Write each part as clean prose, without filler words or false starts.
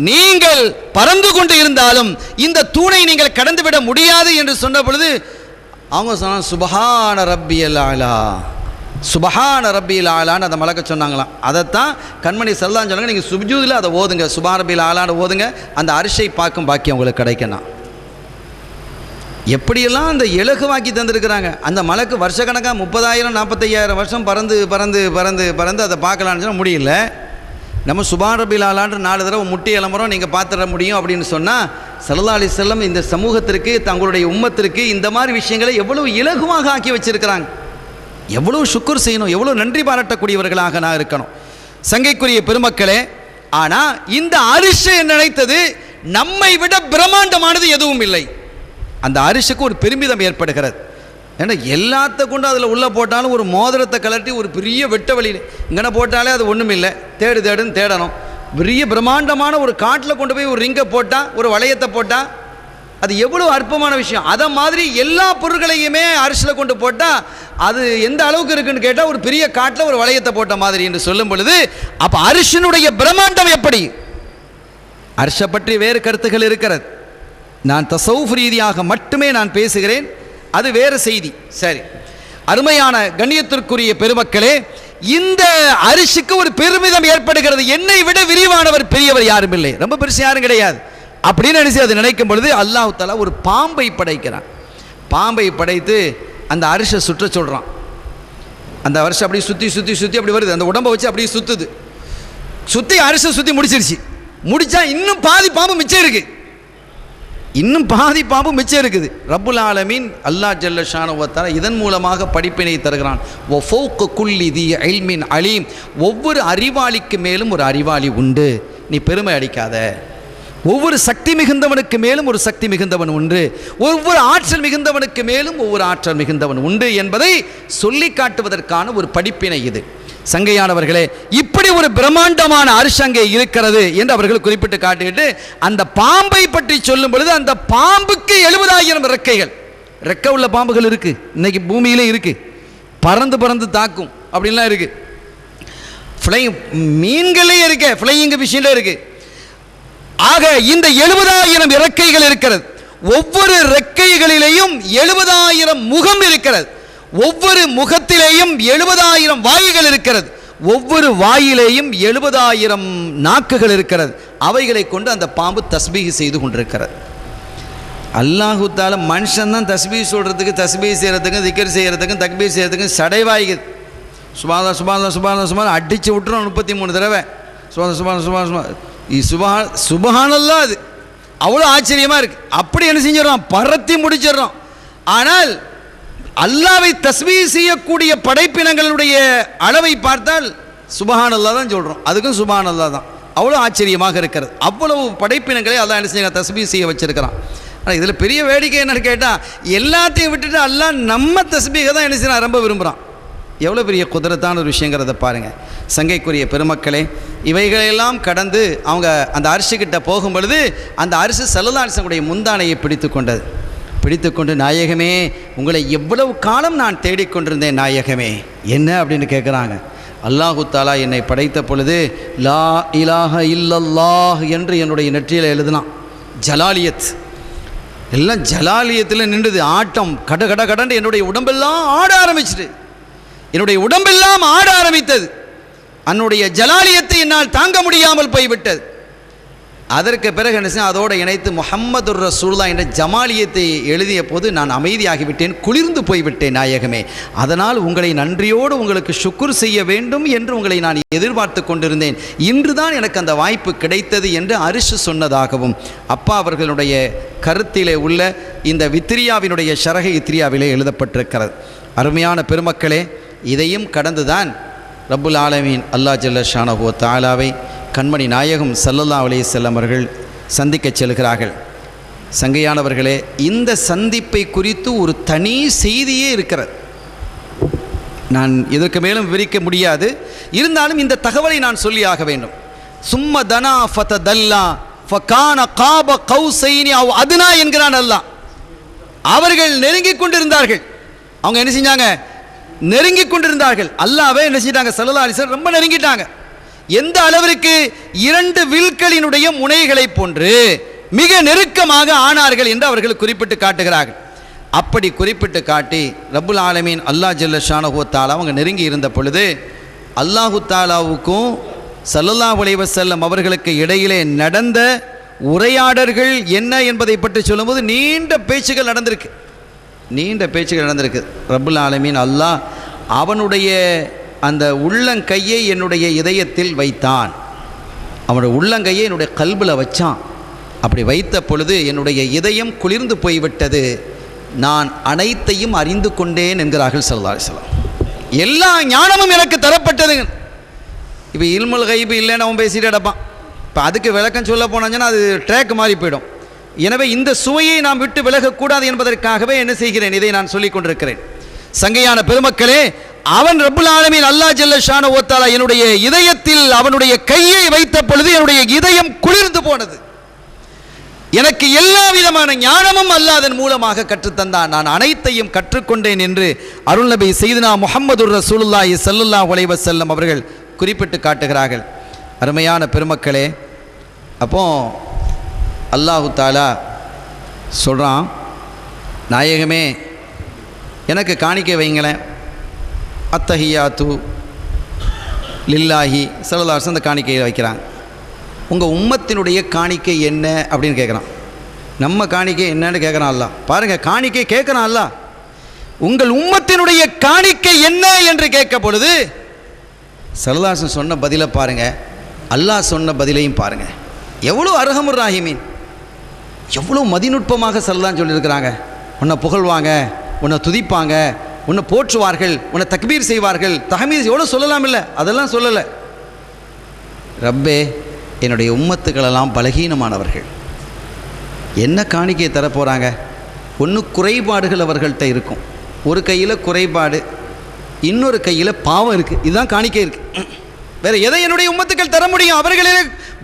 நீங்கள் பறந்து கொண்டு இருந்தாலும் இந்த தூணை நீங்கள் கடந்துவிட முடியாது என்று சொன்ன பொழுது அவங்க சொன்னாங்க சுபஹான ரப்பியல் ஆலா, சுபஹான ரப்பியல் ஆலான்னு அந்த மலக்க சொன்னாங்களாம். அதைத்தான் கண்மணி ஸல்லல்லாஹு சொன்னாங்க, நீங்கள் சுஜூதில் அதை ஓதுங்க, சுபஹான ரப்பியல் ஆலான்னு ஓதுங்க, அந்த அரிசை பார்க்கும் பாக்கியம் உங்களுக்கு கிடைக்கணும். எப்படியெல்லாம் அந்த இலகுவாக்கி தந்திருக்கிறாங்க. அந்த மலக்கு வருஷக்கணக்காக 30,000 45,000 வருஷம் பறந்து பறந்து பறந்து பறந்து அதை பார்க்கலான்னு சொன்னால் முடியல. நம்ம சுப்ஹான ரப்பியல் ஆலான்ற 4 தடவை முட்டி இளம்புறோம் நீங்கள் பார்த்துட முடியும் அப்படின்னு சொன்னால் ஸல்லல்லாஹு அலைஹி வஸல்லம் இந்த சமூகத்திற்கு தங்களுடைய உம்மத்திற்கு இந்த மாதிரி விஷயங்களை எவ்வளவு இலகுவாக ஆக்கி வச்சிருக்கிறாங்க. எவ்வளவு ஷுக்குர் செய்யணும், எவ்வளவு நன்றி பாராட்டக்கூடியவர்களாக நான் இருக்கணும். சங்கைக்குரிய பெருமக்களே, ஆனால் இந்த அரிசை நினைத்தது நம்மை விட பிரம்மாண்டமானது எதுவும் இல்லை. அந்த அரிசுக்கு ஒரு பெருமிதம் ஏற்படுகிறது. ஏன்னா எல்லாத்த கொண்டு அதில் உள்ளே போட்டாலும் ஒரு மோதிரத்தை கலட்டி ஒரு பெரிய வெட்ட வழியில் இங்கே போட்டாலே அது ஒன்றும் இல்லை, தேடுன்னு தேடணும். பெரிய பிரம்மாண்டமான ஒரு காட்டில் கொண்டு போய் ஒரு ரிங்கை போட்டால், ஒரு வளையத்தை போட்டால் அது எவ்வளோ அற்பமான விஷயம். அதை மாதிரி எல்லா பொருட்களையுமே அரிசியில் கொண்டு போட்டால் அது எந்த அளவுக்கு இருக்குன்னு கேட்டால் ஒரு பெரிய காட்டில் ஒரு வளையத்தை போட்ட மாதிரி என்று சொல்லும் பொழுது அப்போ அரிசினுடைய பிரம்மாண்டம் எப்படி? அரிசை பற்றி வேறு கருத்துக்கள் இருக்கிறது. நான் தஸவ்வுஃப் ரீதியாக மட்டுமே நான் பேசுகிறேன், அது வேறு செய்தி. சரி, அருமையான கண்ணியத்திற்குரிய பெருமக்களே, இந்த அரிசிக்கு ஒரு பெருமிதம் ஏற்படுகிறது. என்னை விட விரிவானவர் பெரியவர் யாரும் இல்லை, ரொம்ப பெருசு யாரும் கிடையாது அப்படின்னு நினைச்சு அது நினைக்கும் பொழுது அல்லாஹ் தஆலா ஒரு பாம்பை படைக்கிறான். பாம்பை படைத்து அந்த அரிசை சுற்ற சொல்கிறான். அந்த அரிசி அப்படியே சுற்றி சுற்றி சுற்றி அப்படி வருது, அந்த உடம்பை வச்சு அப்படியே சுற்றுது. சுற்றி அரிசை சுற்றி முடிச்சிருச்சு. முடிச்சா இன்னும் பாதி பாம்பு மிச்சம் இருக்குது, இன்னும் பாதி பாம்பு மிச்சம் இருக்குது. ரப்புல் ஆலமீன் அல்லாஹ் ஜல்ல ஷானஹு வ தஆலா இதன் மூலமாக படிப்பினை தருகிறான். வ ஃபௌக குல்லி தி இல்மின் அலீம், ஒவ்வொரு அறிவாளிக்கு மேலும் ஒரு அறிவாளி உண்டு, நீ பெருமை அடிக்காத. ஒவ்வொரு சக்தி மிகுந்தவனுக்கு மேலும் ஒரு சக்தி மிகுந்தவன் உண்டு, ஒவ்வொரு ஆற்றல் மிகுந்தவனுக்கு மேலும் ஒவ்வொரு ஆற்றல் மிகுந்தவன் உண்டு என்பதை சொல்லி காட்டுவதற்கான ஒரு படிப்பினை இது. சங்கையானவர்களே, இப்படி ஒரு பிரம்மாண்டமான அரிசி அங்கே இருக்கிறது என்று அவர்கள் குறிப்பிட்டு காட்டிட்டு அந்த பாம்பை பற்றி சொல்லும் பொழுது அந்த பாம்புக்கு 70,000 ரெக்கைகள், ரெக்கை உள்ள பாம்புகள் இருக்கு, இன்னைக்கு பூமியிலே இருக்கு, பறந்து பறந்து தாக்கும் அப்படின்லாம் இருக்கு. ஃப்ளைங் மீன்களே இருக்கு, ஃப்ளையிங் விஷயம் இருக்கு. ஆக இந்த 70,000 இறக்கைகள் இருக்கிறது. ஒவ்வொரு ரெக்கைகளிலேயும் 70,000 முகம் இருக்கிறது. ஒவ்வொரு முகத்திலேயும் 70,000 வாய்கள் இருக்கிறது. ஒவ்வொரு வாயிலேயும் 70,000 நாக்குகள் இருக்கிறது. அவைகளை கொண்டு அந்த பாம்பு தஸ்பீஹ் செய்து கொண்டிருக்கிறது. அல்லாஹு தஆலா மனுஷன் தான் தஸ்பீஹ் சொல்றதுக்கு, தஸ்பீஹ் செய்யறதுக்கு, திக்ர் செய்யறதுக்கு, தக்பீர் செய்யறதுக்கு சடைவாய்க்குது. சுப்ஹானல்லாஹ் சுப்ஹானல்லாஹ் சுப்ஹானல்லாஹ் சுப்ஹானல்லாஹ் அடிச்சு விட்டுறோம் 33 தடவை. சுப்ஹானல்லாஹ் சுப்ஹானல்லாஹ் சுப்ஹானல்லாஹ், அது அவ்வளோ ஆச்சரியமாக இருக்குது. அப்படி என்ன செஞ்சிடறோம், பரத்தி முடிச்சிடறோம். ஆனால் அல்லாவை தஸ்பீஹ் செய்யக்கூடிய படைப்பினங்களுடைய அளவை பார்த்தால் சுப்ஹானல்லாஹ் தான் சொல்கிறோம், அதுக்கும் சுப்ஹானல்லாஹ் தான். அவ்வளோ ஆச்சரியமாக இருக்கிறது. அவ்வளவு படைப்பினங்களை அல்லாஹ் என்ன செய்ய தஸ்பீஹ் செய்ய வச்சிருக்கிறான். ஆனால் இதில் பெரிய வேடிக்கை என்னன்னு கேட்டால் எல்லாத்தையும் விட்டுட்டு அல்லாஹ் நம்ம தஸ்பீஹை தான் என்ன செய்யறான், ரொம்ப விரும்புகிறான். எவ்வளோ பெரிய குதிரத்தான ஒரு விஷயங்கிறத பாருங்கள். சங்கைக்குரிய பெருமக்களே, இவைகளெல்லாம் கடந்து அவங்க அந்த அரிசிக்கிட்ட போகும் பொழுது அந்த அரிசி ஸல்லல்லாஹு அலைஹி வஸல்லம் முந்தானையை பிடித்து கொண்டது. பிடித்து கொண்டு, நாயகமே உங்களை எவ்வளவு காலம் நான் தேடிக்கொண்டிருந்தேன் நாயகமே, என்ன அப்படின்னு கேட்குறாங்க. அல்லாஹு தஆலா என்னை படைத்த பொழுது லா இலாஹ இல்லல்லாஹ் என்று என்னுடைய நெற்றியில் எழுதினான். ஜலாலியத் எல்லாம் ஜலாலியத்தில் நின்றுது. ஆட்டம் கட கட கடன்னு என்னுடைய உடம்பெல்லாம் ஆட ஆரம்பிச்சிட்டு, என்னுடைய உடம்பெல்லாம் ஆட ஆரம்பித்தது. என்னுடைய ஜலாலியத்தை என்னால் தாங்க முடியாமல் போய்விட்டது. அதற்கு பிறகு என்ன செய்ய, அதோடு இணைத்து முஹம்மதுர் ரசூலுல்லாஹ் என்ற ஜமாலியத்தை எழுதிய போது நான் அமைதியாகிவிட்டேன், குளிர்ந்து போய்விட்டேன் நாயகமே. அதனால் உங்களை நன்றியோடு உங்களுக்கு ஷுக்குர் செய்ய வேண்டும் என்று உங்களை நான் எதிர்பார்த்து கொண்டிருந்தேன். இன்று தான் எனக்கு அந்த வாய்ப்பு கிடைத்தது என்று அரிசி சொன்னதாகவும் அப்பா அவர்களுடைய கருத்திலே உள்ள இந்த வித்ரியாவினுடைய ஷரஹ் வித்ரியாவிலே எழுதப்பட்டிருக்கிறது. அருமையான பெருமக்களே, இதையும் கடந்துதான் ரப்புல் ஆலமீன் அல்லாஹ் ஜல்ல ஷானஹு வ தஆலாவை கண்மணி நாயகம் ஸல்லல்லாஹு அலைஹி வஸல்லம் அவர்கள் சந்திக்கச் செல்கிறார்கள். சங்கையானவர்களே, இந்த சந்திப்பை குறித்து ஒரு தனி செய்தியே இருக்கிறது. நான் இதற்கு மேலும் விவரிக்க முடியாது, இருந்தாலும் இந்த தகவலை நான் சொல்லியாக வேண்டும். சும்ம தனா ஃபததல்லா ஃபகான காப கௌசைனி அவ் அத்னா என்கிறான் அல்லாஹ். அவர்கள் நெருங்கிக் கொண்டிருந்தார்கள். அவங்க என்ன செஞ்சாங்க, நெருங்கிக் கொண்டிருந்தார்கள். அல்லாஹ்வே என்ன செஞ்சிட்டாங்க, ஸல்லல்லாஹு அலைஹி வஸல்லம் ரொம்ப நெருங்கிட்டாங்க. எந்த அளவிற்கு 2 வில்களினுடைய முனைகளை போன்று மிக நெருக்கமாக ஆனார்கள் என்று அவர்கள் குறிப்பிட்டு காட்டுகிறார்கள். அப்படி குறிப்பிட்டு காட்டி ரப்புல் ஆலமீன் அல்லாஹ் ஜல்ல ஷானஹு வ தஆலா அவங்க நெருங்கி இருந்த பொழுது அல்லாஹு தாலாவுக்கும் ஸல்லல்லாஹு அலைஹி வஸல்லம் அவர்களுக்கு இடையிலே நடந்த உரையாடல்கள் என்ன என்பதை பற்றி சொல்லும்போது நீண்ட பேச்சுகள் நடந்திருக்கு. ரப்புல் ஆலமீன் அல்லாஹ் அவனுடைய அந்த உள்ளங்கையை என்னுடைய இதயத்தில் வைத்தான், அவனுடைய உள்ளங்கையை என்னுடைய கல்பில் வச்சான். அப்படி வைத்த பொழுது என்னுடைய இதயம் குளிர்ந்து போய்விட்டது, நான் அனைத்தையும் அறிந்து கொண்டேன் என்கிறார்கள் ஸல்லல்லாஹு அலைஹி வஸல்லம். எல்லா ஞானமும் எனக்கு தரப்பட்டது. இப்போ இல்முல் கைபு இல்லைன்னு அவன் பேசிட்டு கிடப்பான். இப்போ அதுக்கு விளக்கம் சொல்ல போனாங்கன்னா அது ட்ராக் மாறி போயிடும். எனவே இந்த சுவையை நாம் விட்டு விலகக்கூடாது என்பதற்காகவே என்ன செய்கிறேன், இதை நான் சொல்லிக் கொண்டிருக்கிறேன். சங்கையான பெருமக்களே, அவன் ரப்புல் ஆலமீன் அல்லாஹ் ஜல்ல ஷானஹு வ தஆலா என்னுடைய இதயத்தில் அவனுடைய கையை வைத்த பொழுது என்னுடைய இதயம் குளிர்ந்து போனது. எனக்கு எல்லா விதமான ஞானமும் அல்லாஹ் அதன் மூலமாக கற்றுத்தந்தான், நான் அனைத்தையும் கற்றுக்கொண்டேன் என்று அருள் நபி சையதுனா முஹம்மது ரசூலுல்லாஹி ஸல்லல்லாஹு அலைஹி வஸல்லம் அவர்கள் குறிப்பிட்டு காட்டுகிறார்கள். அருமையான பெருமக்களே, அப்போ அல்லாஹு தாலா சொல்கிறான், நாயகமே எனக்கு காணிக்கை வைங்களேன், அத்தஹியாத்து லில்லாஹி ஸல்லல்லாஹு அலைஹி வஸல்லம் அந்த காணிக்கையை வைக்கிறாங்க. உங்கள் உம்மத்தினுடைய காணிக்கை என்ன அப்படின்னு கேட்குறான். நம்ம காணிக்கை என்னன்னு கேட்குறான் அல்லாஹ். பாருங்கள், காணிக்கை கேட்குறான் அல்லாஹ். உங்கள் உம்மத்தினுடைய காணிக்கை என்ன என்று கேட்க பொழுது ஸல்லல்லாஹு அலைஹி வஸல்லம் சொன்ன பதிலை பாருங்கள், அல்லாஹ் சொன்ன பதிலையும் பாருங்கள். எவ்வளோ அர்ஹமுர் ராஹிமீன், எவ்வளோ மதிநுட்பமாக ஸல்லல்லாஹு சொல்லியிருக்கிறாங்க. உன்னை புகழ்வாங்க, உன்னை துதிப்பாங்க, உன்னை போற்றுவார்கள், உன்னை தக்பீர் செய்வார்கள், தஹ்மீத் எவ்வளோ சொல்லலாம் இல்லை, அதெல்லாம் சொல்லலை. ரப்பே, என்னுடைய உம்மத்துக்களெல்லாம் பலகீனமானவர்கள், என்ன காணிக்கையை தரப்போகிறாங்க? ஒன்று குறைபாடுகள் அவர்கள்ட்ட இருக்கும், ஒரு கையில் குறைபாடு, இன்னொரு கையில் பாவம் இருக்குது, இதுதான் காணிக்கை இருக்குது. வேறு எதை என்னுடைய உம்மத்துக்கள் தர முடியும்? அவர்களே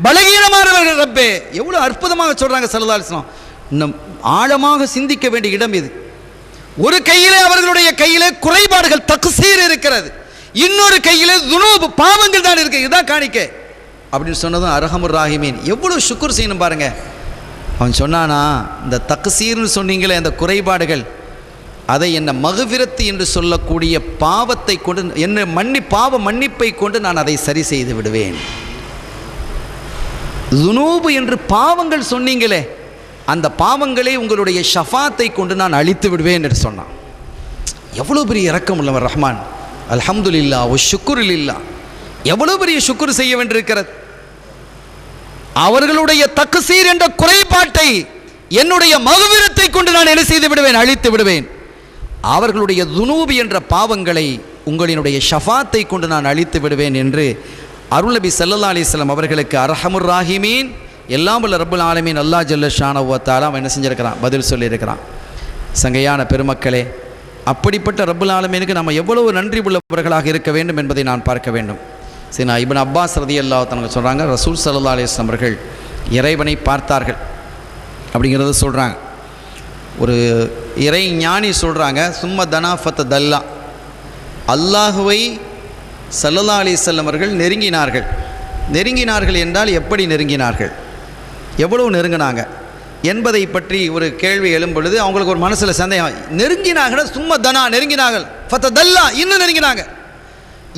பலகீனமானவர்கள். ரப்பே, எவ்வளோ அற்புதமாக சொல்கிறாங்க ஸல்லல்லாஹு அலைஹி வஸல்லம். இன்னும் ஆழமாக சிந்திக்க வேண்டிய இடம் இது. ஒரு கையிலே அவர்களுடைய கையிலே குறைபாடுகள் தக்சீர் இருக்கிறது, இன்னொரு கையிலே துனூப் பாவங்கள் தான் இருக்குது, இதுதான் காணிக்கை அப்படின்னு சொன்னதும் அர்ஹமுர் ராஹிமீன் எவ்வளோ ஷுக்குர் செய்யணும் பாருங்க. அவன் சொன்னானா, இந்த தக்சீர்னு சொன்னீங்களே அந்த குறைபாடுகள், அதை என்ன மகுஃபிரத்து என்று சொல்லக்கூடிய பாவத்தை கொண்டு என்ன பாவ மன்னிப்பை கொண்டு நான் அதை சரி செய்து விடுவேன். துனூபு என்று பாவங்கள் சொன்னீங்களே, அந்த பாவங்களை உங்களுடைய ஷஃபாத்தை கொண்டு நான் அழித்து விடுவேன் என்று சொன்னான். எவ்வளோ பெரிய இரக்கம் உள்ளவர் ரஹ்மான். அல்ஹம்துலில்லாஹ் வ ஷுக்ருலில்லாஹ். எவ்வளோ பெரிய ஷுக்ர் செய்ய வேண்டியிருக்கிறது. அவர்களுடைய தக்சீர் என்ற குறைபாட்டை என்னுடைய மகுஃபிரத்தை கொண்டு நான் என்ன செய்து விடுவேன், அழித்து விடுவேன். அவர்களுடைய துனூபி என்ற பாவங்களை உங்களினுடைய ஷஃபாத்தை கொண்டு நான் அழித்து விடுவேன் என்று அருள் நபி ஸல்லல்லாஹு அலைஹி வஸல்லம் அவர்களுக்கு அர்ஹமுர் ராஹிமீன் எல்லாம் வல்ல ரப்புல் ஆலமீன் அல்லாஹ் ஜல்ல ஷானஹு வ தஆலா என்ன செஞ்சிருக்கிறான், பதில் சொல்லியிருக்கிறான். சங்கையான பெருமக்களே, அப்படிப்பட்ட ரப்புல் ஆலமீனுக்கு நம்ம எவ்வளவு நன்றி உள்ளவர்களாக இருக்க வேண்டும் என்பதை நான் பார்க்க வேண்டும். சரி, நான் இப்னு அப்பாஸ் ரலியல்லாஹு தஆலா சொல்கிறாங்க, ரசூல் ஸல்லல்லாஹு அலைஹி வஸல்லம் அவர்கள் இறைவனை பார்த்தார்கள் அப்படிங்கிறத சொல்கிறாங்க. ஒரு இறை ஞானி சொல்கிறாங்க, சும்ம தனாஃபத் தல்லா, அல்லாஹுவை ஸல்லல்லாஹு அலைஹி வஸல்லம் அவர்கள் நெருங்கினார்கள் என்றால் எப்படி நெருங்கினார்கள், எவ்வளவு நெருங்கினாங்க என்பதை பற்றி ஒரு கேள்வி எழும் பொழுது அவங்களுக்கு ஒரு மனசில் சந்தேகம். நெருங்கினாங்க, சும்மா தனா நெருங்கினார்கள், ஃபத்த தல்லா இன்னும் நெருங்கினாங்க.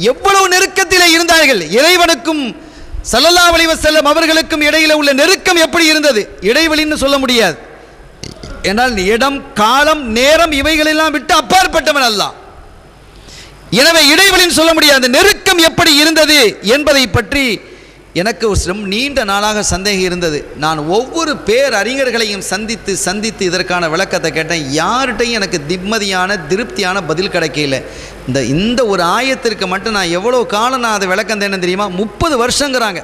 எவ்வளவு நெருக்கத்திலே இருந்தார்கள். இறைவனுக்கும் ஸல்லல்லாஹு அலைஹி வஸல்லம் அவர்களுக்கும் இடையில் உள்ள நெருக்கம் எப்படி இருந்தது? இடைவெளின்னு சொல்ல முடியாது. என்றால் இடம், காலம், நேரம் இவைகளெல்லாம் விட்டு அப்பாற்பட்டவன் அல்லாஹ். எனவே இடைவெளின்னு சொல்ல முடியாது. நெருக்கம் எப்படி இருந்தது என்பதை பற்றி எனக்கு ஒரு நீண்ட நாளாக சந்தேகம் இருந்தது. நான் ஒவ்வொரு பேர் அறிஞர்களையும் சந்தித்து இதற்கான விளக்கத்தை கேட்டேன். யார்கிட்டையும் எனக்கு நிம்மதியான திருப்தியான பதில் கிடைக்கல. இந்த ஒரு ஆயத்திற்கு மட்டும் நான் எவ்வளோ காலம் நான் அதை விளக்கம் தேனேன் தெரியுமா? 30 வருஷங்கிறாங்க.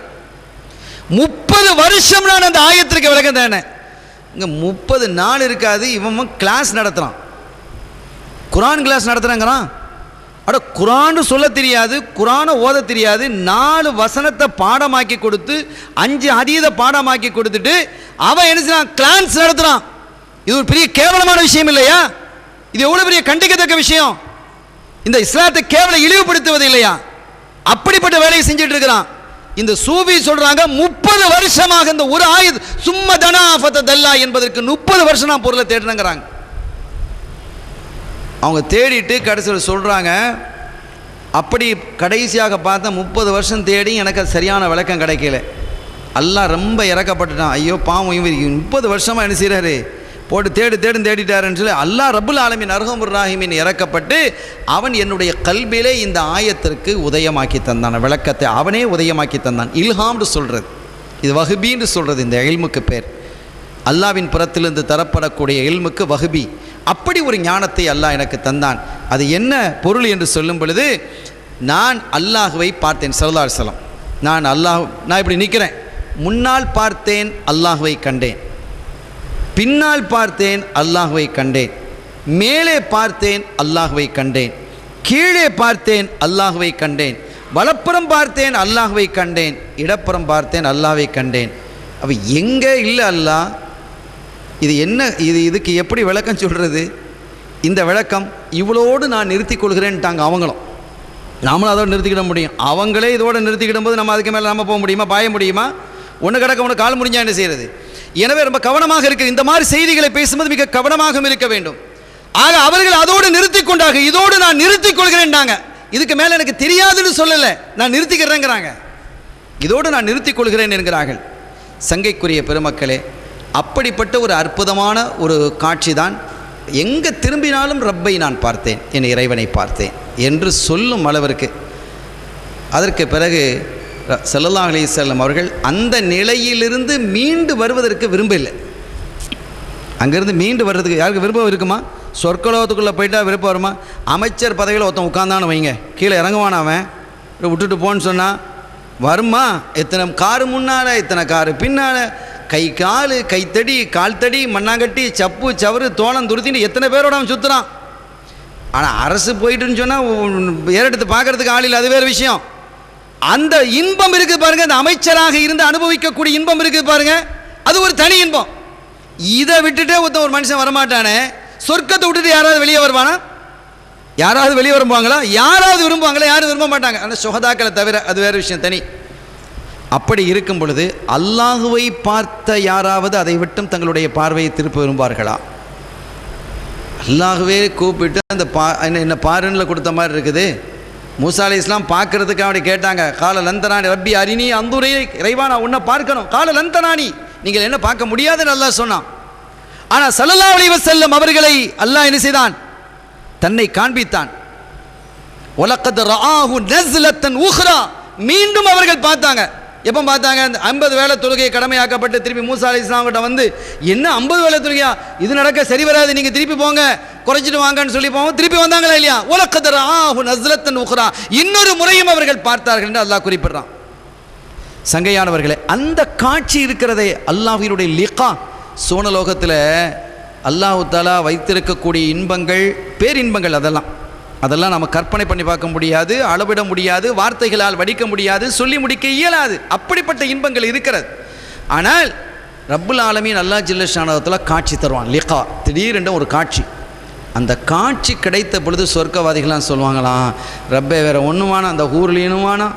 30 வருஷம் நான் அந்த ஆயத்திற்கு விளக்கம் தேனேன். இங்கே 30 நாள் இருக்காது. இவன் கிளாஸ் நடத்துகிறான், குரான் கிளாஸ் நடத்துகிறாங்கிறான். அட, குரான் சொல்ல தெரியாது, குரானை ஓத தெரியாது. 4 வசனத்தை பாடமாக்கி கொடுத்து 5 ஹதீஸை பாடமாக்கி கொடுத்துட்டு அவன் என்ன செய்யறான், கிளாஸ் நடத்துகிறான். இது ஒரு பெரிய கேவலமான விஷயம் இல்லையா? இது எவ்வளோ பெரிய கண்டிக்கத்தக்க விஷயம். இந்த இஸ்லாத்தை கேவல இழிவுபடுத்துவது இல்லையா? அப்படிப்பட்ட வேலையை செஞ்சுட்டு இருக்கிறான். இந்த சூஃபி சொல்றாங்க 30 வருஷமாக இந்த ஒரு ஆயத் சும்ம தனா ஃபதல்லா என்பதற்கு 30 வருஷம் நான் பொருளை தேடினேங்கிறாங்க. அவங்க தேடிட்டு கடைசியில் சொல்றாங்க, அப்படி கடைசியாக பார்த்தா 30 வருஷம் தேடி எனக்கு அது சரியான விளக்கம் கிடைக்கல. அல்லாஹ் ரொம்ப இறக்கப்பட்டுட்டான். ஐயோ பாவம், இவர் 30 வருஷமாக என்ன செய்கிறாரு, போட்டு தேடிட்டாருன்னு சொல்லி அல்லாஹ் ரப்புல் ஆலமீன் அர்ஹமுர் ராஹிமீன் இறக்கப்பட்டு அவன் என்னுடைய கல்வியிலே இந்த ஆயத்திற்கு உதயமாக்கி தந்தான், விளக்கத்தை அவனே உதயமாக்கி தந்தான். இல்ஹாம்னு சொல்கிறது, இது வஹ்பீன்னு சொல்கிறது. இந்த இல்முக்கு பேர் அல்லாவின் புறத்திலிருந்து தரப்படக்கூடிய இல்முக்கு வஹ்பி. அப்படி ஒரு ஞானத்தை அல்லாஹ் எனக்கு தந்தான். அது என்ன பொருள் என்று சொல்லும் பொழுது, நான் அல்லாஹுவை பார்த்தேன். ஸல்லல்லாஹு அலைஹி வஸல்லம், நான் இப்படி நிற்கிறேன், முன்னால் பார்த்தேன் அல்லாஹுவை கண்டேன், பின்னால் பார்த்தேன் அல்லாஹுவை கண்டேன், மேலே பார்த்தேன் அல்லாஹுவை கண்டேன், கீழே பார்த்தேன் அல்லாஹுவை கண்டேன், வலப்புறம் பார்த்தேன் அல்லாஹுவை கண்டேன், இடப்புறம் பார்த்தேன் அல்லாஹ்வை கண்டேன். அப்போ எங்கே இல்லை அல்லாஹ்? இது என்ன, இதுக்கு எப்படி விளக்கம் சொல்கிறது? இந்த விளக்கம் இவ்வளோடு நான் நிறுத்திக் கொள்கிறேன்ட்டாங்க அவங்களும். நாமளும் அதோடு நிறுத்திக்கிட முடியும். அவங்களே இதோடு நிறுத்திக்கிடும் போது நம்ம அதுக்கு மேலே நம்ம போக முடியுமா, பாய முடியுமா? ஒன்று கிடக்க ஒன்று கால் முடிஞ்சா என்ன செய்கிறது? எனவே ரொம்ப கவனமாக இருக்குது. இந்த மாதிரி செய்திகளை பேசும்போது மிக கவனமாக இருக்க வேண்டும். ஆக அவர்கள் அதோடு நிறுத்தி கொண்டாங்க. இதோடு நான் நிறுத்திக் கொள்கிறேன்டாங்க. இதுக்கு மேலே எனக்கு தெரியாதுன்னு சொல்லலை, நான் நிறுத்திக்கிறேங்கிறாங்க. இதோடு நான் நிறுத்திக் கொள்கிறேன் என்கிறார்கள். சங்கைக்குரிய பெருமக்களே, அப்படிப்பட்ட ஒரு அற்புதமான ஒரு காட்சி தான். எங்கே திரும்பினாலும் ரப்பை நான் பார்த்தேன், என் இறைவனை பார்த்தேன் என்று சொல்லும் அளவிற்கு. அதற்கு பிறகு ஸல்லல்லாஹு அலைஹி வஸல்லம் அவர்கள் அந்த நிலையிலிருந்து மீண்டு வருவதற்கு விரும்பவில்லை. அங்கேருந்து மீண்டு வர்றதுக்கு யாருக்கு விருப்பம் இருக்குமா? சொர்க்கலோகத்துக்குள்ளே போயிட்டா விருப்பம் வருமா? அமைச்சர் பதவியில் ஒருத்தன் உட்காந்தான்னு வைங்க, கீழே இறங்குவான், அவன் விட்டுட்டு போன்னு சொன்னால் வருமா? எத்தனை காரு முன்னால், எத்தனை காரு பின்னால், கை கால் கைத்தடி கால் தடி மண்ணாங்கட்டி சப்பு சவறு தோளம் துருத்தின்னு எத்தனை பேரோட அவன் சுற்றுறான். ஆனால் அரசு போயிட்டுன்னு சொன்னால் ஏறெடுத்து பார்க்கறதுக்கு ஆள் இல்லை, அது வேறு விஷயம். அந்த இன்பம் இருக்குது பாருங்க, அந்த அமைச்சராக இருந்து அனுபவிக்கக்கூடிய இன்பம் இருக்குது பாருங்க, அது ஒரு தனி இன்பம். இதை விட்டுட்டே ஒரு மனுஷன் வரமாட்டானே. சொர்க்கத்தை விட்டுட்டு யாராவது வெளியே வருவானா? யாராவது வெளியே விரும்புவாங்களா? யாராவது விரும்புவாங்களா? யாரும் விரும்ப மாட்டாங்க. ஆனால் சுகதாக்களை தவிர, அது வேறு விஷயம், தனி. அப்படி இருக்கும் பொழுது அல்லாஹுவை பார்த்த யாராவது அதை விட்டும் தங்களுடைய பார்வையை திருப்ப விரும்புவார்களா? அல்லாஹுவே கூப்பிட்டு அந்த என்ன பாருன்னு கொடுத்த மாதிரி இருக்குது. மூசா அலைஹிஸ்ஸலாம் பார்க்கறதுக்கு அப்படி கேட்டாங்க. கால லந்தனானி ரப்பி அரினி அந்துரை, இறைவா நான் உன்னை பார்க்கணும். கால லந்தனானி, நீங்கள் என்ன பார்க்க முடியாதுன்னு அல்லாஹ் சொன்னான். ஆனால் ஸல்லல்லாஹு அலைஹி வஸல்லம் அவர்களை அல்லாஹ் என்ன செய்தான்? தன்னை காண்பித்தான். வலக்கத் ரஆஹு நஸ்லத்தன் உக்ரா, மீண்டும் அவர்கள் பார்த்தாங்க. எப்போ பார்த்தாங்க? அந்த 50 வேளை தொழுகை கடமையாக்கப்பட்டு திருப்பி மூசா அலைஹிஸ்ஸலாம் கிட்ட வந்து, என்ன 50 வேளை தொழுகையா, இது நடக்க சரி வராது, நீங்கள் திருப்பி போங்க, குறைச்சிட்டு வாங்கன்னு சொல்லி போவோம். திருப்பி வந்தாங்களா இல்லையா? வலக்கத் ரஆஹு நஸ்லத்தன் உக்ரா, இன்னொரு முறையும் அவர்கள் பார்த்தார்கள் என்று அல்லாஹ் குறிப்பிடுறான். சங்கையானவர்களே, அந்த காட்சி இருக்கிறதே அல்லாஹ்வினுடைய லிகா. சோனலோகத்தில் அல்லாஹ் தஆலா வைத்திருக்கக்கூடிய இன்பங்கள், பேரின்பங்கள், அதெல்லாம் நம்ம கற்பனை பண்ணி பார்க்க முடியாது, அளவிட முடியாது, வார்த்தைகளால் வடிக்க முடியாது, சொல்லி முடிக்க இயலாது. அப்படிப்பட்ட இன்பங்கள் இருக்கிறது. ஆனால் ரப்புல் ஆலமீன் அல்லாஹ் ஜல்ல ஷானஹு காட்சி தருவான். லிகா, திடீரென்று ஒரு காட்சி. அந்த காட்சி கிடைத்த பொழுது சொர்க்கவாதிகள்லாம் சொல்லுவாங்களாம், ரப்பே வேறு ஒன்றுவானா, அந்த ஊர்லேனுவானா,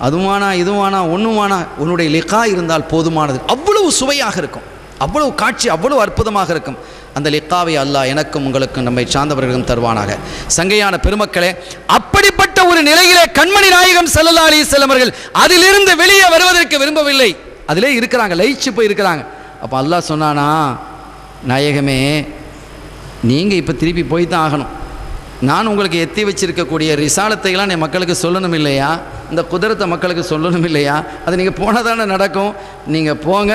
அதுவானா இதுவானா ஒன்றுவானா, உன்னுடைய லிகா இருந்தால் போதுமானது. அவ்வளவு சுவையாக இருக்கும், அவ்வளவு காட்சி, அவ்வளவு அற்புதமாக இருக்கும். அந்த லிக்காவை அல்லாஹ் எனக்கும் உங்களுக்கும் நம்மை சார்ந்தவர்களும் தருவானாக. சங்கையான பெருமக்களே, அப்படிப்பட்ட ஒரு நிலையிலே கண்மணி நாயகம் ஸல்லல்லாஹு அலைஹி வஸல்லம் அவர்கள் அதிலிருந்து வெளியே வருவதற்கு விரும்பவில்லை. அதிலே இருக்கிறாங்க, லயிச்சு போய் இருக்கிறாங்க. அப்போ அல்லாஹ் சொன்னானா, நாயகமே நீங்கள் இப்போ திருப்பி போய் தான் ஆகணும். நான் உங்களுக்கு எத்தி வச்சிருக்கக்கூடிய ரிசாலத்தையெல்லாம் என் மக்களுக்கு சொல்லணும் இல்லையா? இந்த குதிரத்தை மக்களுக்கு சொல்லணும் இல்லையா? அது நீங்கள் போனால் தானே நடக்கும். நீங்கள் போங்க,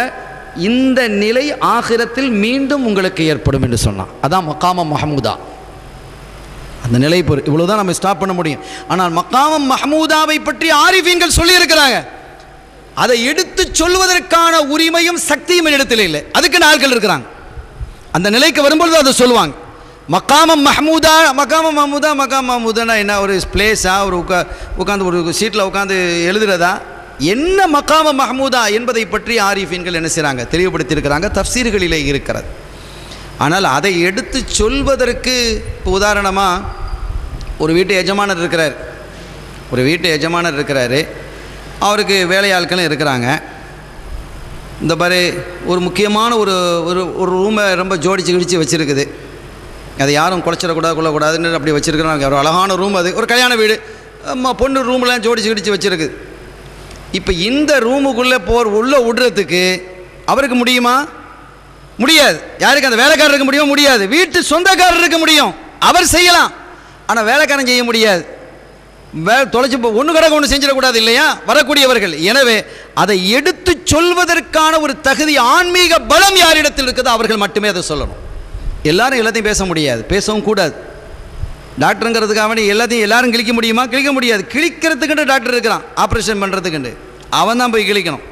இந்த நிலை ஆகிரத்தில் மீண்டும் உங்களுக்கு ஏற்படும் என்று சொன்னான். அதான் மக்காமம் மஹமூதா. அந்த நிலை பொறு இவ்வளவுதான் நம்ம ஸ்டாப் பண்ண முடியும். ஆனால் மக்காமம் மஹமூதாவை பற்றி ஆரிஃபீன்கள் சொல்லியிருக்கிறாங்க. அதை எடுத்து சொல்வதற்கான உரிமையும் சக்தியும் இடத்துல இல்லை. அதுக்கு நாட்கள் இருக்கிறாங்க. அந்த நிலைக்கு வரும்பொழுது அதை சொல்லுவாங்க. மக்காமம் மஹமூதா, மக்காமம் மஹமூதானா என்ன? ஒரு பிளேஸா, ஒரு உட்காந்து ஒரு சீட்டில் உட்காந்து எழுதுறதா? என்ன மக்காம மஹமூதா என்பதை பற்றி ஆரிஃபீன்கள் என்ன செய்கிறாங்க, தெளிவுபடுத்தியிருக்கிறாங்க, தஃப்சீர்களிலே இருக்கிறது. ஆனால் அதை எடுத்து சொல்வதற்கு, இப்போ உதாரணமாக ஒரு வீட்டு எஜமானர் இருக்கிறார். அவருக்கு வேலையாட்களும் இருக்கிறாங்க. இந்த மாதிரி ஒரு முக்கியமான ஒரு ஒரு ஒரு ரூமை ரொம்ப ஜோடிச்சு கிடிச்சு வச்சுருக்குது. அதை யாரும் கொள்ளக்கூடாதுன்னு அப்படி வச்சுருக்குறாங்க. ஒரு அழகான ரூம், அது ஒரு கல்யாண வீடு, பொண்ணு ரூம்லாம் ஜோடிச்சு கிடிச்சு வச்சுருக்குது. இப்போ இந்த ரூமுக்குள்ளே உள்ளே விடுறதுக்கு அவருக்கு முடியுமா? முடியாது. யாருக்கு? அந்த வேலைக்காரருக்கு முடியும்? முடியாது. வீட்டு சொந்தக்காரருக்கு முடியும், அவர் செய்யலாம். ஆனால் வேலைக்காரன் செய்ய முடியாது. தொலைச்சி ஒன்று கிடக்க ஒன்று செஞ்சிடக்கூடாது இல்லையா வரக்கூடியவர்கள். எனவே அதை எடுத்து சொல்வதற்கான ஒரு தகுதி, ஆன்மீக பலம் யாரிடத்தில் இருக்குதோ அவர்கள் மட்டுமே அதை சொல்லணும். எல்லாரும் எல்லாத்தையும் பேச முடியாது, பேசவும் கூடாது. டாக்டருங்கிறதுக்காக எல்லாத்தையும் எல்லாரும் கிழிக்க முடியுமா? கிழிக்க முடியாது. கிழிக்கிறதுக்குண்டு டாக்டர் இருக்கிறான், ஆப்ரேஷன் பண்ணுறதுக்குண்டு. அவன் தான் போய் கிழிக்கணும்.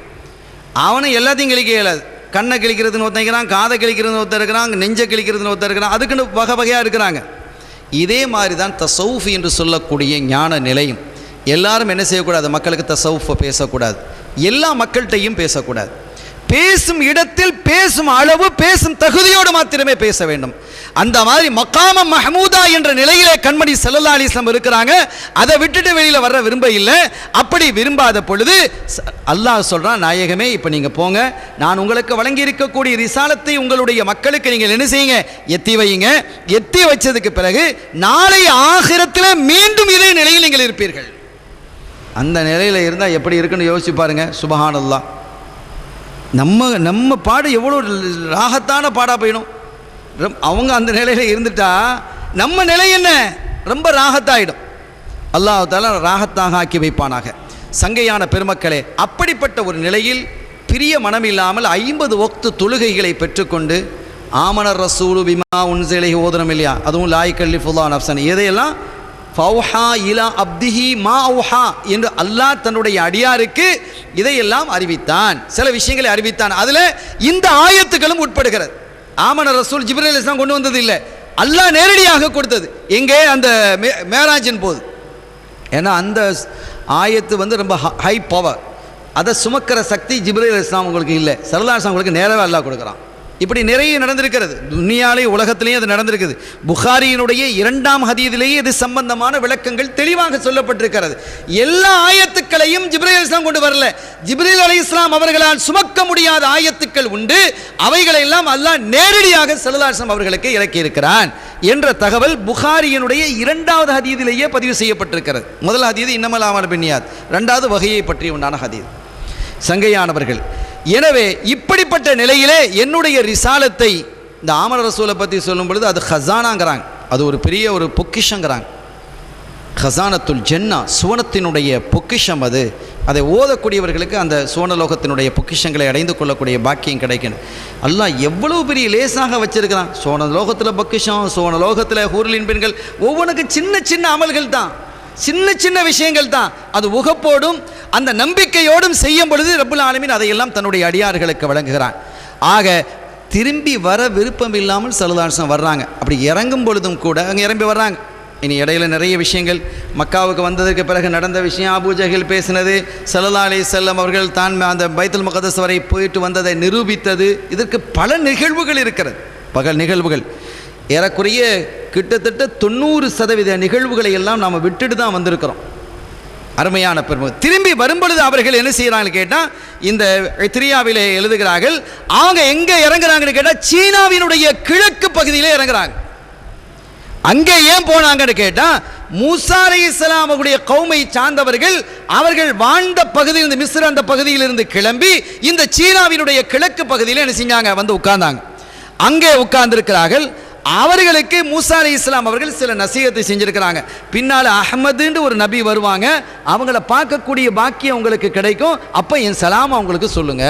அவனை எல்லாத்தையும் கிழிக்க இயலாது. கண்ணை கிழிக்கிறதுன்னு ஒருத்தன் இருக்கிறான், காதை கிழிக்கிறதுன்னு ஒருத்தர் இருக்கிறான், நெஞ்சை கிழிக்கிறதுன்னு ஒருத்தர் இருக்கிறான். அதுக்குன்னு வகை வகையாக இருக்கிறாங்க. இதே மாதிரி தான் தசவுஃப் என்று சொல்லக்கூடிய ஞான நிலையும். எல்லாரும் என்ன செய்யக்கூடாது? மக்களுக்கு தசவுஃபை பேசக்கூடாது, எல்லா மக்கள்கிட்டையும் பேசக்கூடாது. பேசும் இடத்தில் பேசும் அளவு, பேசும் தகுதியோடு மாத்திரமே பேச வேண்டும். அந்த மாதிரி மகாம மஹமூதா என்ற நிலையிலே கண்மணி ஸல்லல்லாஹு அலைஹி வஸல்லம் இருக்கிறாங்க. அதை விட்டுட்டு வெளியில் வர விரும்ப இல்லை. அப்படி விரும்பாத பொழுது அல்லாஹ் சொல்கிறான், நாயகமே இப்போ நீங்கள் போங்க, நான் உங்களுக்கு வழங்கி இருக்கக்கூடிய ரிசாலத்தை உங்களுடைய மக்களுக்கு நீங்கள் என்ன செய்யுங்க? எத்தி வையுங்க. எத்தி வச்சதுக்கு பிறகு நாளை ஆகிரத்தில் மீண்டும் இதே நிலையில் நீங்கள் இருப்பீர்கள். அந்த நிலையில் இருந்தால் எப்படி இருக்குன்னு யோசிச்சு பாருங்க. சுபஹானல்லாஹ். நம்ம பாடு எவ்வளோ ராகத்தான பாடாக போயிடும். அவங்க அந்த நிலையில் இருந்துட்டா நம்ம நிலை என்ன? ரொம்ப ராகத்தாயிடும். அல்லாஹ் தஆலா ராகத்தாக ஆக்கி வைப்பானாக. சங்கையான பெருமக்களே, அப்படிப்பட்ட ஒரு நிலையில் பிரிய மனமில்லாமல் 50 வக்து தொழுகைகளை பெற்றுக்கொண்டு ஆமனர் ரசூலு பிமா உன்ஸிலை ஓதுனம் இல்லையா, அதுவும் லா யுகல்லிஃபுல்லாஹு நஃப்ஸன், எதையெல்லாம் ஃபௌஹா இலா அப்திஹி மா அவுஹா என்று அல்லாஹ் தன்னுடைய அடியாருக்கு இதையெல்லாம் அறிவித்தான். சில விஷயங்களை அறிவித்தான். அதில் இந்த ஆயத்துக்களும் உட்படுகிறது. ஆமன ரசூல் ஜிப்ரீல் அலைஹிஸ்ஸலாம் கொண்டு வந்தது இல்லை, அல்லாஹ் நேரடியாக கொடுத்தது. எங்கே? அந்த மேராஜின் போது. ஏன்னா அந்த ஆயத்து ரொம்ப ஹை பவர், அதை சுமக்கிற சக்தி ஜிப்ரீல் அலைஹிஸ்ஸலாம் உங்களுக்கு இல்லை, ஸல்லல்லாஹு அலைஹி வஸல்லம் உங்களுக்கு நேரவே அல்லாஹ் கொடுக்குறான். இப்படி நிறைய நடந்திருக்கிறது. துனியாலே உலகத்திலேயே அது நடந்திருக்குது. புகாரியினுடைய 2ஆம் ஹதீஸிலேயே இது சம்பந்தமான விளக்கங்கள் தெளிவாக சொல்லப்பட்டிருக்கிறது. எல்லா ஆயத்துக்களையும் ஜிப்ரீல் அலைஹிஸ்ஸலாம் கொண்டு வரல. ஜிப்ரீல் அலைஹிஸ்ஸலாம் அவர்களால் சுமக்க முடியாத ஆயத்துக்கள் உண்டு. அவைகளை எல்லாம் அல்லாஹ் நேரடியாக ஸல்லல்லாஹு அலைஹி வஸல்லம் அவர்களுக்கு இறக்கி இருக்கிறான் என்ற தகவல் புகாரியினுடைய 2வது ஹதீஸிலேயே பதிவு செய்யப்பட்டிருக்கிறது. முதல் ஹதீஸ் இன்னமல் அமாலு பின்னியாத், 2வது வகையை பற்றி உண்டான ஹதீஸ். சங்கையானவர்கள், எனவே இப்படிப்பட்ட நிலையிலே என்னுடைய ரிசாலத்தை இந்த ஆமன ரசூலை பற்றி சொல்லும் பொழுது அது ஹசானாங்கிறாங்க, அது ஒரு பெரிய ஒரு பொக்கிஷங்கிறாங்க. ஹசானத்துல் ஜன்னா, சுவனத்தினுடைய பொக்கிஷம். அது அதை ஓதக்கூடியவர்களுக்கு அந்த சுவனலோகத்தினுடைய பொக்கிஷங்களை அடைந்து கொள்ளக்கூடிய பாக்கியம் கிடைக்கணும். அல்லாஹ் எவ்வளவு பெரிய லேசாக வச்சிருக்கிறான். சுவனலோகத்தில் பொக்கிஷம், சுவனலோகத்தில் ஹூர்லின் பெண்கள், ஒவ்வொன்றுக்கு சின்ன சின்ன அமல்கள் தான், சின்ன சின்ன விஷயங்கள் தான். அது உகப்போடும் அந்த நம்பிக்கையோடும் செய்யும் பொழுது ரப்புல் ஆலமீன் அதையெல்லாம் தன்னுடைய அடியார்களுக்கு வழங்குகிறான். ஆக திரும்பி வர விருப்பம் இல்லாமல் ஸல்லல்லாஹு அலைஹி வஸல்லம் வர்றாங்க. அப்படி இறங்கும் பொழுதும் கூட அங்கே இறங்கி வர்றாங்க. இனி இடையில நிறைய விஷயங்கள், மக்காவுக்கு வந்ததற்கு பிறகு நடந்த விஷயம், அபூ ஜஹல் பேசினது, ஸல்லல்லாஹு அலைஹி வஸல்லம் அவர்கள் தான் அந்த பைத்துல் முகத்தஸ் வரை போயிட்டு வந்ததை நிரூபித்தது, இதற்கு பல நிகழ்வுகள் இருக்கிறது. பகல் நிகழ்வுகள் ஏறக்குறைய கிட்டத்தட்ட 90% நிகழ்வுகளை எல்லாம் நாம் விட்டுட்டு தான் வந்திருக்கிறோம். அருமையான பெருமை. திரும்பி வரும்பொழுது அவர்கள் என்ன செய்கிறாங்கன்னு கேட்டால், இந்த திரியாவிலே எழுதுகிறார்கள், அவங்க எங்கே இறங்குறாங்கன்னு கேட்டால் சீனாவினுடைய கிழக்கு பகுதியிலே இறங்குறாங்க. அங்கே ஏன் போனாங்கன்னு கேட்டால், மூசா அலைஹிஸ்ஸலாம் அவருடைய கௌமை சார்ந்தவர்கள் அவர்கள் வாழ்ந்த பகுதியில், இந்த மிஸ்ர் அந்த பகுதியிலிருந்து கிளம்பி இந்த சீனாவினுடைய கிழக்கு பகுதியில் என்ன செஞ்சாங்க? வந்து உட்கார்ந்தாங்க. அங்கே உட்கார்ந்திருக்கிறார்கள். அவர்களுக்கு மூசா அலைஹிஸ்ஸலாம் அவர்கள் சில நசீகத்தை செஞ்சிருக்கிறாங்க. பின்னால் அஹ்மதுன்னு ஒரு நபி வருவாங்க, அவங்கள பார்க்கக்கூடிய பாக்கியம் உங்களுக்கு கிடைக்கும், அப்போ என் சலாம் அவங்களுக்கு சொல்லுங்க.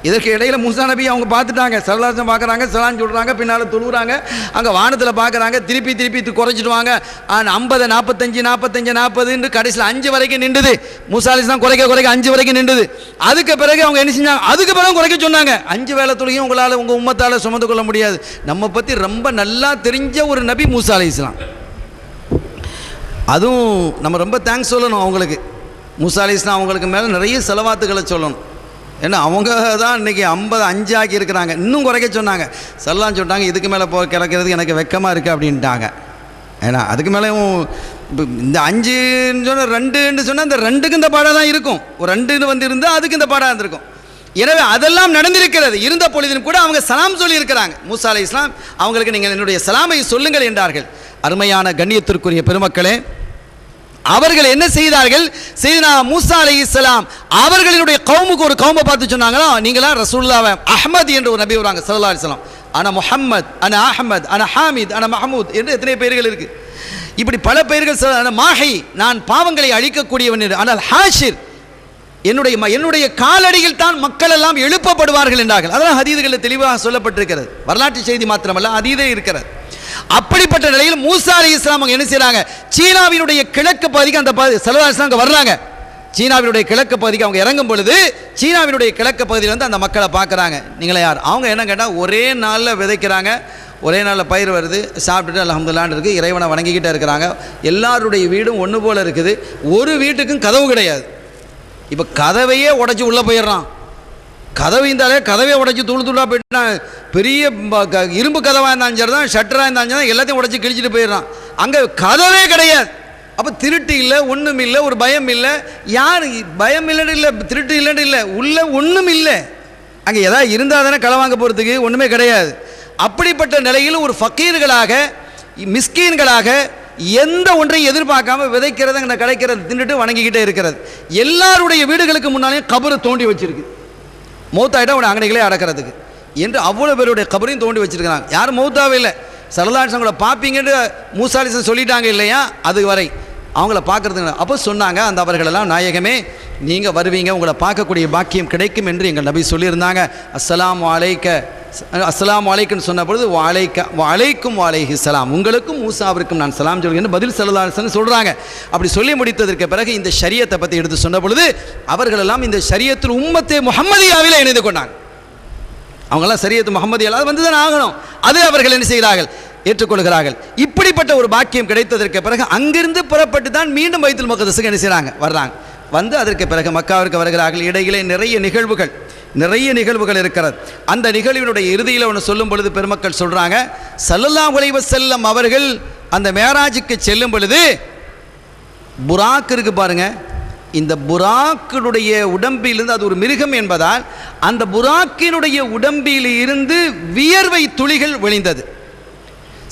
இதற்கு இடையில மூசா நபி அவங்க பார்த்துட்டாங்க, ஸல்லல்லாஹு அலைஹி வஸல்லம் பார்க்குறாங்க, சலாம் சொல்கிறாங்க, பின்னால் தொழுகிறாங்க, அங்கே வானத்தில் பார்க்குறாங்க, திருப்பி குறைச்சிடுவாங்க. 50 45 45 40 கடைசியில் 5 வரைக்கும் நின்றுது. மூசா அலைஹிஸ்ஸலாம் குறைக்க 5 வரைக்கும் நின்றுது. அதுக்கு பிறகு அவங்க என்ன செஞ்சாங்க? அதுக்கு பிறகு குறைக்க சொன்னாங்க. 5 வேளை தொழுகையும் உங்களால் உங்கள் உம்மத்தால் சுமந்து கொள்ள முடியாது. நம்ம பற்றி ரொம்ப நல்லா தெரிஞ்ச ஒரு நபி மூசா அலைஹிஸ்ஸலாம். அதுவும் நம்ம ரொம்ப தேங்க்ஸ் சொல்லணும் அவங்களுக்கு. மூசா அலைஹிஸ்ஸலாம் அவங்களுக்கு மேலே நிறைய செலவாத்துக்களை சொல்லணும். ஏன்னா அவங்க தான் இன்றைக்கி 55 ஆக்கி இருக்கிறாங்க. இன்னும் குறைக்க சொன்னாங்க. ஸல்லல்லாஹு சொல்லிட்டாங்க, இதுக்கு மேலே கிடக்கிறதுக்கு எனக்கு வெக்கமாக இருக்குது அப்படின்ட்டாங்க. ஏன்னா அதுக்கு மேலேயும் இந்த 5ன்னு சொன்னால் 2ன்னு சொன்னால் இந்த 2க்கு இந்த பாடாக தான் இருக்கும். ஒரு 2ன்னு வந்து இருந்தால் அதுக்கு இந்த பாடாக இருந்திருக்கும். எனவே அதெல்லாம் நடந்திருக்கிறது. இருந்த பொழுதிலும் கூட அவங்க சலாம் சொல்லி இருக்கிறாங்க. மூசா அலைஹிஸ்ஸலாம் அவங்களுக்கு நீங்கள் என்னுடைய சலாமை சொல்லுங்கள் என்றார்கள். அருமையான கண்ணியத்திற்குரிய பெருமக்களே, அவர்கள் என்ன செய்தார்கள்? செய்தனா மூசா அலைஹிஸ்ஸலாம் அவர்களினுடைய கௌமுக்கு ஒரு கௌமை பார்த்து சொன்னாங்களா, நீங்களா ரசூலுல்லாஹ் அஹ்மத் என்று ஒரு நபி வராங்க ஸல்லல்லாஹு அலைஹி வஸல்லம். அன முஹம்மத், அன அஹ்மத், அன ஹாமித், அன மஹமூத் என்று எத்தனை பெயர்கள் இருக்கு. இப்படி பல பெயர்கள். மாஹி, நான் பாவங்களை அழிக்கக்கூடியவன் என்று. ஆனால் ஹாஷிர், என்னுடைய காலடியில் தான் மக்கள் எல்லாம் எழுப்பப்படுவார்கள் என்றார்கள். அதெல்லாம் ஹதீதுகளில் தெளிவாக சொல்லப்பட்டிருக்கிறது. வரலாற்று செய்தி மாத்திரமல்ல, ஹதீதே இருக்கிறது. அப்படிப்பட்ட நிலையில் மூசா அலைஹிஸ்ஸலாம் அவங்க என்ன செய்றாங்க? சீனாவினுடைய கிழக்கு பகுதிக்கு அந்த ஸல்லல்லாஹு அலைஹி வஸல்லம் வர்றாங்க. சீனாவினுடைய கிழக்கு பகுதிக்கு அவங்க இறங்கும் பொழுது சீனாவினுடைய கிழக்கு பகுதியில் வந்து அந்த மக்களை பார்க்குறாங்க. நீங்களே யார்? அவங்க என்ன கேட்டால், ஒரே நாளில் விதைக்கிறாங்க, ஒரே நாளில் பயிர் வருது, சாப்பிட்டுட்டு அல்ஹம்துலில்லாஹ்னு இருக்குது, இறைவனை வணங்கிக்கிட்டே இருக்கிறாங்க. எல்லாருடைய வீடும் ஒன்று போல் இருக்குது. ஒரு வீட்டுக்கும் கதவு கிடையாது. இப்போ கதவையே உடைச்சி உள்ளே போயிடுறான். கதவு இருந்தாலே கதவையே உடைச்சி தூள் தூளாக போயிட்டுனா, பெரிய இரும்பு கதவாக இருந்தாலும் சரி தான், ஷட்டராக இருந்தாலும் சரி தான், எல்லாத்தையும் உடைச்சி கிழிச்சிட்டு போயிடுறான். அங்கே கதவே கிடையாது. அப்போ திருட்டு இல்லை, ஒன்றும் இல்லை, ஒரு பயம் இல்லை. யார் பயம் இல்லைன்னு இல்லை, திருட்டு இல்லைன்னு இல்லை, உள்ள ஒன்றும் இல்லை. அங்கே எதாவது இருந்தால் தானே களை வாங்க போகிறதுக்கு ஒன்றுமே கிடையாது. அப்படிப்பட்ட நிலையில் ஒரு ஃபக்கீர்களாக, மிஸ்கீன்களாக, எந்த ஒன்றையும் எதிர்பார்க்காம விதைக்கிறது, அங்கே கிடைக்கிறது, தின்னுட்டு வணங்கிக்கிட்டே இருக்கிறது. எல்லாருடைய வீடுகளுக்கு முன்னாலேயும் கபரை தோண்டி வச்சிருக்கு. மௌத்தாயிட்டா அவனை அங்கனைகளே அடக்கிறதுக்கு என்று அவ்வளோ பேருடைய கபரையும் தோண்டி வச்சிருக்கிறாங்க. யாரும் மௌத்தாவே இல்லை. ஸல்லல்லாஹு அலைஹி வஸல்லம் பார்ப்பீங்கன்னு மூசா அலைஹிஸ்ஸலாம் சொல்லிட்டாங்க இல்லையா, அது வரை அவங்கள பார்க்குறதுங்க. அப்போ சொன்னாங்க அந்த அவர்களெல்லாம், நாயகமே நீங்கள் வருவீங்க, உங்களை பார்க்கக்கூடிய பாக்கியம் கிடைக்கும் என்று எங்கள் நபி சொல்லியிருந்தாங்க. அஸ்ஸலாமு அலைக்குன்னு சொன்ன பொழுது வலைக்கும் வலைஹிஸ்ஸலாம், உங்களுக்கும் மூசாவிற்கும் நான் சலாம் சொல்கிறேன் பதில் ஸல்லல்லாஹு அலைஹி வஸல்லம் சொல்கிறாங்க. அப்படி சொல்லி முடித்ததற்கு பிறகு இந்த ஷரியத்தை பற்றி எடுத்து சொன்ன பொழுது அவர்களெல்லாம் இந்த ஷரியத்தில் உம்மத்தே முஹம்மதியாவில் இணைந்து கொண்டாங்க. அவங்கெல்லாம் ஷரியத்து முஹம்மதியாவில் அது வந்து தான் ஆகணும். அது அவர்கள் என்ன செய்கிறார்கள்? ஏற்றுக்கொள்கிறார்கள். இப்படிப்பட்ட ஒரு பாக்கியம் கிடைத்ததற்கு பிறகு அங்கிருந்து புறப்பட்டு தான் மீண்டும் பைத்துல் மக்தஸுக்கு என்ன செய்கிறாங்க? வர்றாங்க. வந்து அதற்கு பிறகு மக்காவிற்கு வருகிறார்கள். இடையிலே நிறைய நிகழ்வுகள் இருக்கிறது. அந்த நிகழ்வினுடைய இறுதியில் ஒன்று சொல்லும் பொழுது பெருமக்கள் சொல்கிறாங்க, ஸல்லல்லாஹு அலைஹி வஸல்லம் அவர்கள் அந்த மேராஜுக்கு செல்லும் பொழுது புராக் இருக்கு பாருங்க, இந்த புராக்கினுடைய உடம்பிலிருந்து, அது ஒரு மிருகம் என்பதால் அந்த புராக்கினுடைய உடம்பில் இருந்து வியர்வை துளிகள் விழிந்தது.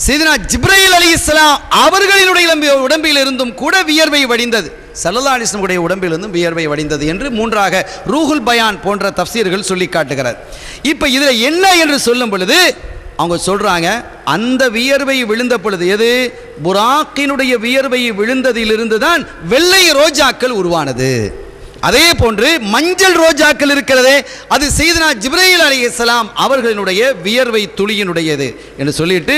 சையதுனா ஜிப்ரீல் அலைஹிஸ்ஸலாம் அவர்களினுடைய உடம்பில் இருந்தும் கூட வியர்வை வடிந்தது. ஸல்லல்லாஹு அலைஹி வஸல்லம் உடைய உடம்பிலிருந்தும் வியர்வை வடிந்தது என்று மூன்றாக ரூஹுல் பயான் போன்ற தஃப்சீர்கள் சொல்லி காட்டுகிறார். இப்போ இதில் என்ன என்று சொல்லும் பொழுது அவங்க சொல்கிறாங்க, அந்த வியர்வை விழுந்த பொழுது, எது புராக்கினுடைய வியர்வை விழுந்ததிலிருந்து தான் வெள்ளை ரோஜாக்கள் உருவானது. அதே போன்று மஞ்சள் ரோஜாக்கள் இருக்கிறதே, அது சையதுனா ஜிப்ரீல் அலைஹிஸ்ஸலாம் அவர்களினுடைய வியர்வை துளியினுடையது என்று சொல்லிட்டு,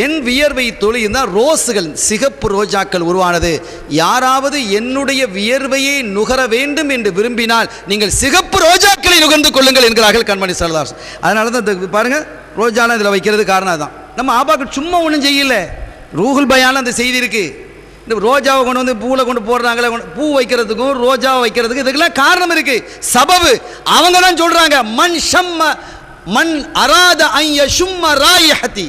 என் வியர்வை துளியின் தான் ரோஸுகள், சிகப்பு ரோஜாக்கள் உருவானது. யாராவது என்னுடைய வியர்வையை நுகர வேண்டும் என்று விரும்பினால் நீங்கள் சிகப்பு ரோஜாக்களை நுகர்ந்து கொள்ளுங்கள் என்கிறார்கள் கண்மணி ஸல்லல்லாஹு அலைஹி வஸல்லம். அதனால தான் பாருங்க, ரோஜாலாம் இதில் வைக்கிறது காரணம் தான். நம்ம ஆபாக்கள் சும்மா ஒன்றும் செய்யல, ரூஹுல் பயான் அந்த செய்தி இருக்குது. இந்த ரோஜாவை கொண்டு வந்து பூவில் கொண்டு போடுறாங்களே, பூ வைக்கிறதுக்கும் ரோஜாவை வைக்கிறதுக்கும் இதுக்கெல்லாம் காரணம் இருக்குது, சபபு. அவங்க தான் சொல்கிறாங்க, மண் அராத ஐய சும்ம ராயஹத்தி,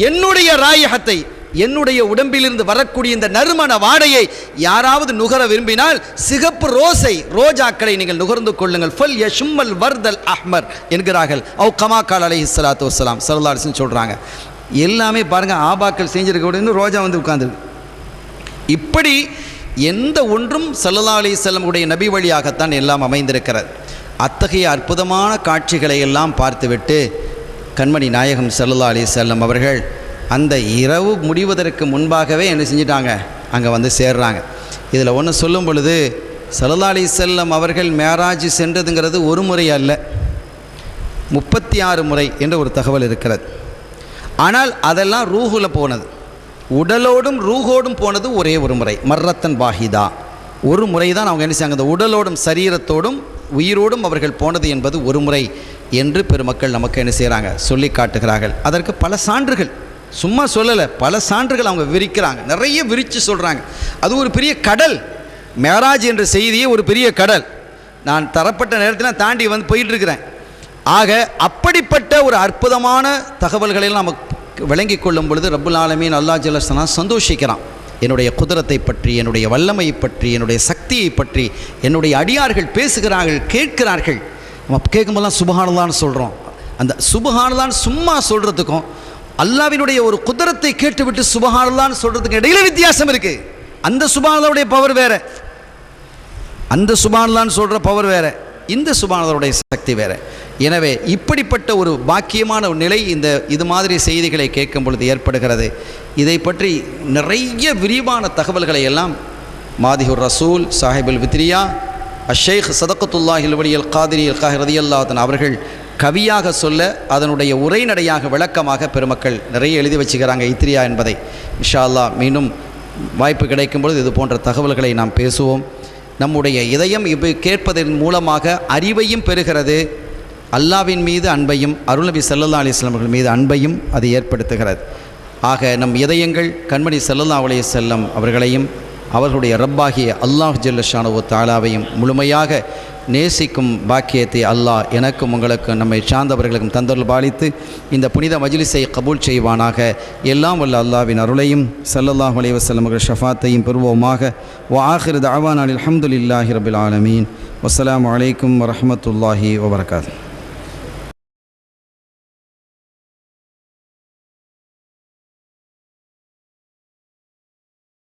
என்னுடைய ராயஹத்தை, என்னுடைய உடம்பிலிருந்து வரக்கூடிய இந்த நறுமண வாடையை யாராவது நுகர விரும்பினால் சிகப்பு ரோஜாக்களை நீங்கள் நுகர்ந்து கொள்ளுங்கள். ஃபல் யஷும்மல் வர்தல் அஹ்மர் என்கிறார்கள். கமா கால் அலைஹிஸ்ஸலாத்து வஸ்ஸலாம் ஸல்லல்லாஹு அலைஹி வஸல்லம் சொல்கிறாங்க. எல்லாமே பாருங்கள், ஆபாக்கள் செஞ்சிருக்க உடனே ரோஜா வந்து உட்கார்ந்துருக்கு. இப்படி எந்த ஒன்றும் ஸல்லல்லாஹு அலைஹி வஸல்லம் உடைய நபி வழியாகத்தான் எல்லாம் அமைந்திருக்கிறது. அத்தகைய அற்புதமான காட்சிகளை எல்லாம் பார்த்துவிட்டு கண்மணி நாயகம் ஸல்லல்லாஹு அலைஹி வஸல்லம் அவர்கள் அந்த இரவு முடிவதற்கு முன்பாகவே என்ன செஞ்சிட்டாங்க? அங்கே வந்து சேர்றாங்க. இதில் ஒன்று சொல்லும் பொழுது, ஸல்லல்லாஹு அலைஹி வஸல்லம் அவர்கள் மேராஜ் சென்றதுங்கிறது ஒரு முறை அல்ல, 36 முறை என்ற ஒரு தகவல் இருக்கிறது. ஆனால் அதெல்லாம் ரூஹுல போனது, உடலோடும் ரூஹோடும் போனது ஒரே ஒரு முறை, மர்ரத்தன் வாஹிதா, ஒரு முறை தான் அவங்க என்ன செய்யாங்க, அந்த உடலோடும் சரீரத்தோடும் உயிரோடும் அவர்கள் போனது என்பது ஒரு முறை என்று பெருமக்கள் நமக்கு என்ன செய்கிறாங்க? சொல்லி காட்டுகிறார்கள். அதற்கு பல சான்றுகள், சும்மா சொல்லலை, பல சான்றுகள் அவங்க விரிக்கிறாங்க, நிறைய விரித்து சொல்கிறாங்க. அது ஒரு பெரிய கடல், மேராஜ் என்ற செய்தியே ஒரு பெரிய கடல். நான் தரப்பட்ட நேரத்தில் தாண்டி வந்து போயிட்டுருக்கிறேன். ஆக அப்படிப்பட்ட ஒரு அற்புதமான தகவல்களை நம்ம விளங்கி கொள்ளும் பொழுது ரப்புல் ஆலமீன் அல்லாஹ் ஜல்ல ஷானா சந்தோஷிக்கிறான். என்னுடைய குதிரத்தை பற்றி, என்னுடைய வல்லமையை பற்றி, என்னுடைய சக்தியை பற்றி என்னுடைய அடியார்கள் பேசுகிறார்கள், கேட்கிறார்கள். நம்ம கேட்கும்போதெல்லாம் சுப்ஹானல்லாஹ்னு சொல்கிறோம். அந்த சுப்ஹானல்லாஹ்னு சும்மா சொல்கிறதுக்கும் அல்லாஹ்வினுடைய ஒரு குதிரத்தை கேட்டுவிட்டு சுப்ஹானல்லாஹ்னு சொல்கிறதுக்கு இடையில வித்தியாசம் இருக்குது. அந்த சுப்ஹானல்லாஹ்வுடைய பவர் வேறு, அந்த சுப்ஹானல்லாஹ்னு சொல்கிற பவர் வேறு, இந்த சுப்ஹானல்லாஹ்வுடைய சக்தி வேறு. எனவே இப்படிப்பட்ட ஒரு பாக்கியமான ஒரு நிலை இது மாதிரி செய்திகளை கேட்கும் பொழுது ஏற்படுகிறது. இதை பற்றி நிறைய விரிவான தகவல்களை எல்லாம் மாதிஹுர் ரசூல் சாஹிபுல் வித்ரியா அஷேக் சதகத்துல்லாஹில் வலியல் காதிரி அல் ரதியல்லாஹு அன்ஹு அவர்கள் கவியாக சொல்ல அதனுடைய உரைநடையாக விளக்கமாக பெருமக்கள் நிறைய எழுதி வச்சுக்கிறாங்க இத்ரியா என்பதை. இன்ஷா அல்லாஹ் மீண்டும் வாய்ப்பு கிடைக்கும் பொழுது இது போன்ற தகவல்களை நாம் பேசுவோம். நம்முடைய இதயம் கேட்பதன் மூலமாக அறிவையும் பெறுகிறது, அல்லாஹ்வின் மீது அன்பையும் அருள்நபி ஸல்லல்லாஹு அலைஹி வஸல்லம் அவர்கள் மீது அன்பையும் அது ஏற்படுத்துகிறது. ஆக நம் இதயங்கள் கண்மணி ஸல்லல்லாஹு அலைஹி வஸல்லம் அவர்களையும் அவர்களுடைய ரப்பாகிய அல்லாஹ் ஜல்ல ஷானஹு தஆலாவையும் முழுமையாக நேசிக்கும் பாக்கியத்தை அல்லாஹ் எனக்கும் உங்களுக்கும் நம்மை சார்ந்தவர்களுக்கும் தந்தருள் பாலித்து இந்த புனித மஜ்லிஸை கபூல் செய்வானாக. எல்லாம் வல்ல அல்லாஹ்வின் அருளையும் ஸல்லல்லாஹு அலைஹி வஸல்லம் அவர்கள் ஷஃபாத்தையும் பெறுவோமாக. வ ஆகிரு தஅவானா அல்ஹம்துலில்லாஹி ரப்பில் ஆலமீன். வஸ்ஸலாமு அலைக்கும் வரஹ்மத்துல்லாஹி வபரகாத்துஹு.